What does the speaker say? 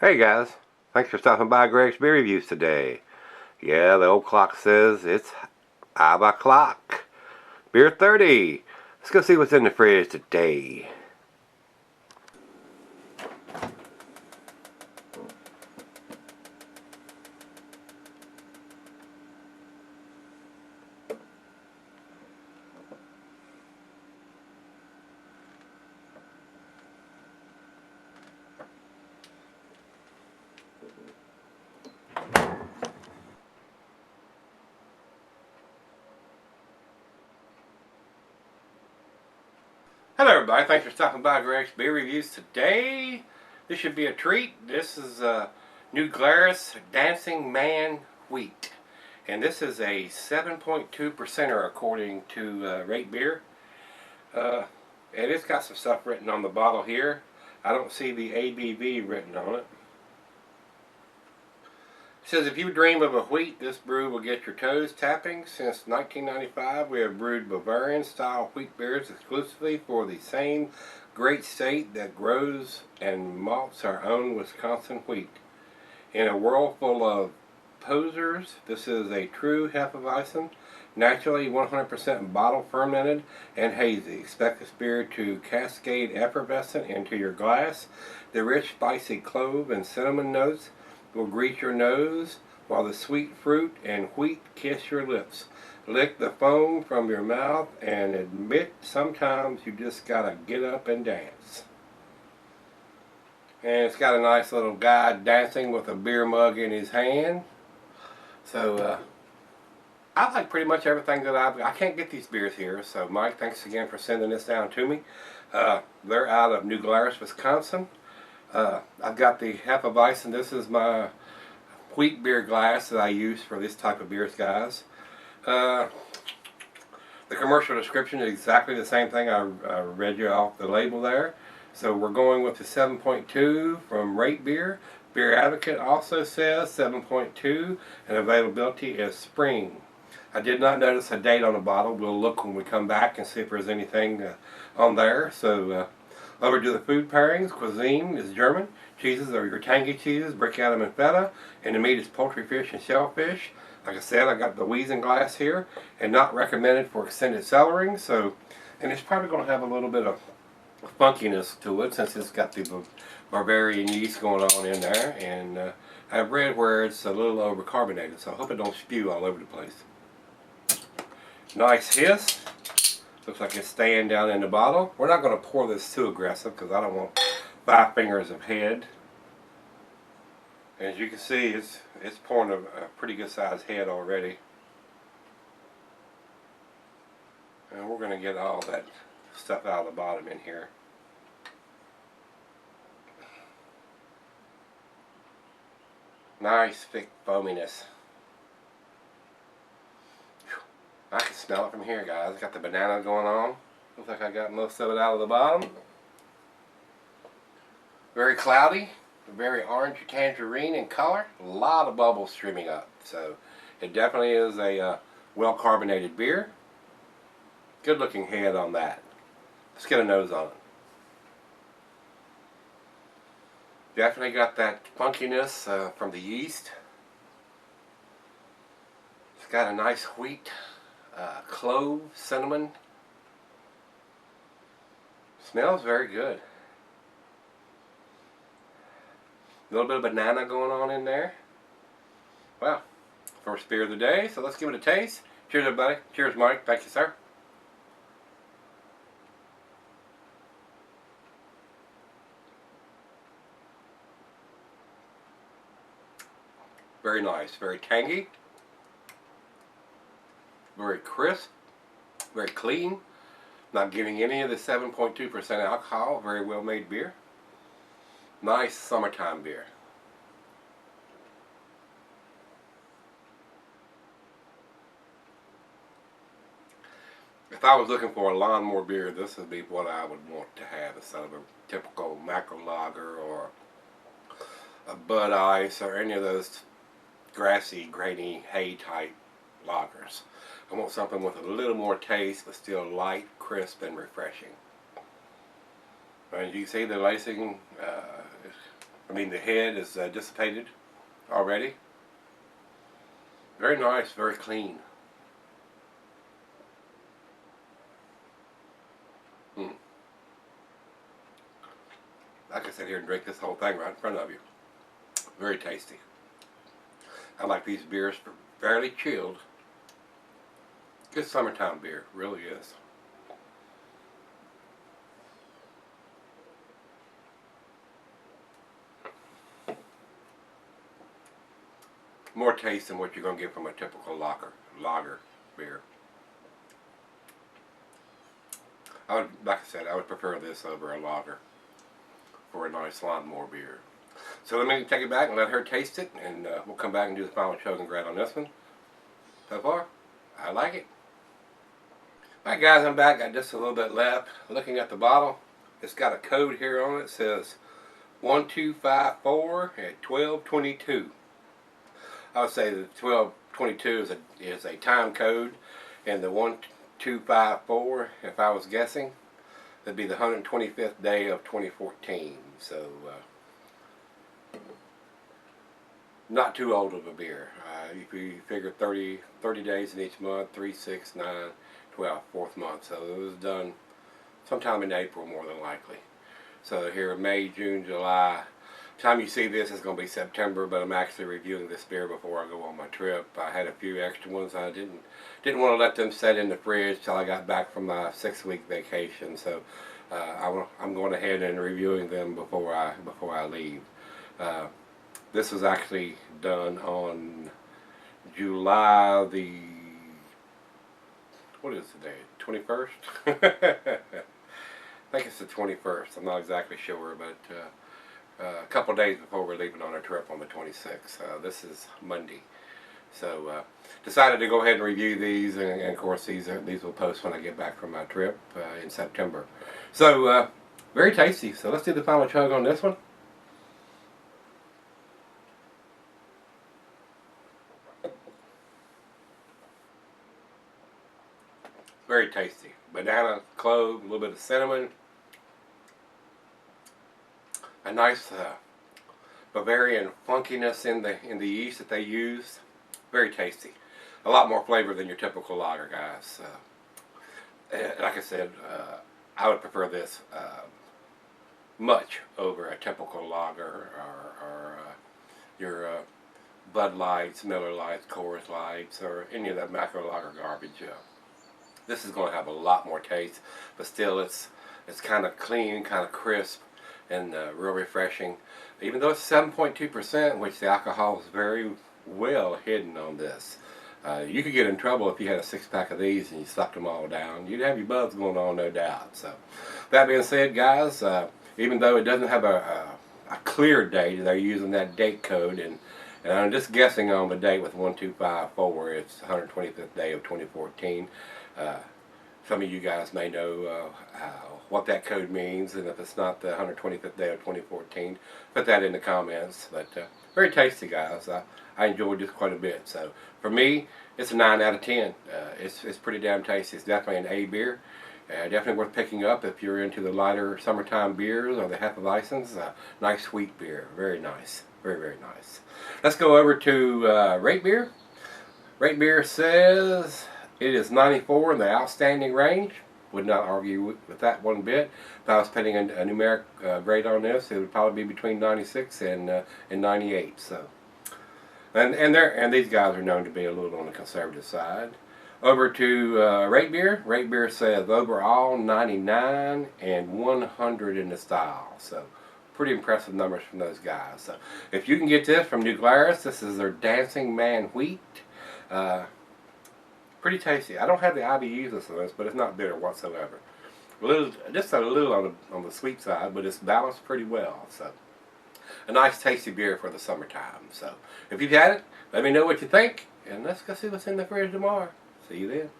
Hey guys, thanks for stopping by Gregsbeerreviews today. Yeah, the old clock says it's 5 o'clock. Beer 30. Let's go see what's in the fridge today. Hello everybody, thanks for stopping by Gregsbeerreviews today. This should be a treat. This is new Glarus Dancing Man Wheat. And this is a 7.2%er according to Rate Beer. And it's got some stuff written on the bottle here. I don't see the ABV written on it. It says, if you dream of a wheat, this brew will get your toes tapping. Since 1995, we have brewed Bavarian-style wheat beers exclusively for the same great state that grows and malts our own Wisconsin wheat. In a world full of posers, this is a true Hefeweizen, naturally 100% bottle fermented and hazy. Expect this beer to cascade effervescent into your glass. The rich, spicy clove and cinnamon notes will grease your nose, while the sweet fruit and wheat kiss your lips. Lick the foam from your mouth and admit sometimes you just gotta get up and dance. And it's got a nice little guy dancing with a beer mug in his hand. So I like pretty much everything that I can't get these beers here, so Mike, thanks again for sending this down to me. They're out of New Glarus, Wisconsin. I've got the Hefeweizen. This is my wheat beer glass that I use for this type of beers, guys. The commercial description is exactly the same thing I read you off the label there. So we're going with the 7.2 from Rate Beer. Beer Advocate also says 7.2 and availability is spring. I did not notice a date on the bottle. We'll look when we come back and see if there's anything on there. So over to the food pairings. Cuisine is German. Cheeses are your tangy cheeses, brick Adam and feta. And the meat is poultry, fish, and shellfish. Like I said, I got the Wiesen glass here, and not recommended for extended cellaring. So, and it's probably going to have a little bit of funkiness to it since it's got the Bavarian yeast going on in there. And I've read where it's a little overcarbonated, so I hope it don't spew all over the place. Nice hiss. Looks like it's staying down in the bottle. We're not going to pour this too aggressive because I don't want 5 fingers of head. As you can see, it's pouring a pretty good sized head already. And we're going to get all that stuff out of the bottom in here. Nice thick foaminess. I can smell it from here, guys. Got the banana going on. Looks like I got most of it out of the bottom. Very cloudy, very orange tangerine in color. A lot of bubbles streaming up. So it definitely is a well carbonated beer. Good looking head on that. Let's get a nose on it. Definitely got that funkiness from the yeast. It's got a nice wheat. Clove, cinnamon. Smells very good. A little bit of banana going on in there. Wow. First beer of the day, so let's give it a taste. Cheers everybody. Cheers Mike. Thank you sir. Very nice. Very tangy. Very crisp, very clean, not giving any of the 7.2% alcohol, very well made beer. Nice summertime beer. If I was looking for a lawnmower beer, this would be what I would want to have instead of a typical macro lager or a Bud Ice or any of those grassy, grainy, hay type lagers. I want something with a little more taste, but still light, crisp, and refreshing. And you can see the lacing I mean, the head is dissipated already. Very nice, very clean. Mm. I could sit here and drink this whole thing right in front of you. Very tasty. I like these beers fairly chilled. Good summertime beer, really is. More taste than what you're going to get from a typical lager beer. Like I said, I would prefer this over a lager for a nice lawnmower beer. So let me take it back and let her taste it, and we'll come back and do the final chug and grade on this one. So far, I like it. Alright guys, I'm back. Got just a little bit left. Looking at the bottle, it's got a code here on it. It says 1254 at 1222. I would say the 1222 is a time code, and the 1254, if I was guessing, that'd be the 125th day of 2014. So not too old of a beer. If you figure 30 days in each month, 3, 6, 9, 12, fourth month. So it was done sometime in April, more than likely. So here, May, June, July. Time you see this is going to be September, but I'm actually reviewing this beer before I go on my trip. I had a few extra ones. I didn't want to let them set in the fridge till I got back from my 6-week vacation. So I'm going ahead and reviewing them before I leave. This was actually done on July the, what is the day? 21st? I think it's the 21st. I'm not exactly sure, but a couple days before we're leaving on our trip on the 26th. This is Monday. So decided to go ahead and review these, and of course these will post when I get back from my trip in September. So very tasty. So let's do the final chug on this one. Very tasty. Banana, clove, a little bit of cinnamon. A nice Bavarian funkiness in the yeast that they use. Very tasty. A lot more flavor than your typical lager, guys. Like I said, I would prefer this much over a typical lager or your Bud Lights, Miller Lights, Coors Lights, or any of that macro lager garbage. This is going to have a lot more taste, but still it's kind of clean, kind of crisp, and real refreshing. Even though it's 7.2%, which the alcohol is very well hidden on this. You could get in trouble if you had a 6-pack of these and you sucked them all down. You'd have your buds going on, no doubt. So, that being said, guys, even though it doesn't have a clear date, they're using that date code, and I'm just guessing on the date with 1254. It's 125th day of 2014. Some of you guys may know what that code means, and if it's not the 125th day of 2014, put that in the comments. But very tasty, guys. I enjoyed this quite a bit. So for me, it's a 9 out of 10. It's pretty damn tasty. It's definitely an A beer. Definitely worth picking up if you're into the lighter summertime beers or the Hefeweizens. Nice sweet beer. Very nice. Very, very nice. Let's go over to Rate Beer. Rate Beer says it is 94 in the outstanding range. Would not argue with that one bit. If I was putting a numeric grade on this, it would probably be between 96 and 98. So, and these guys are known to be a little on the conservative side. Over to Rate Beer. Rate Beer says overall 99 and 100 in the style. So pretty impressive numbers from those guys. So if you can get this from New Glarus, this is their Dancing Man Wheat. Pretty tasty. I don't have the IBUs on this, but it's not bitter whatsoever. Just a little on the sweet side, but it's balanced pretty well. So a nice tasty beer for the summertime. So if you've had it, let me know what you think, and let's go see what's in the fridge tomorrow. See you then.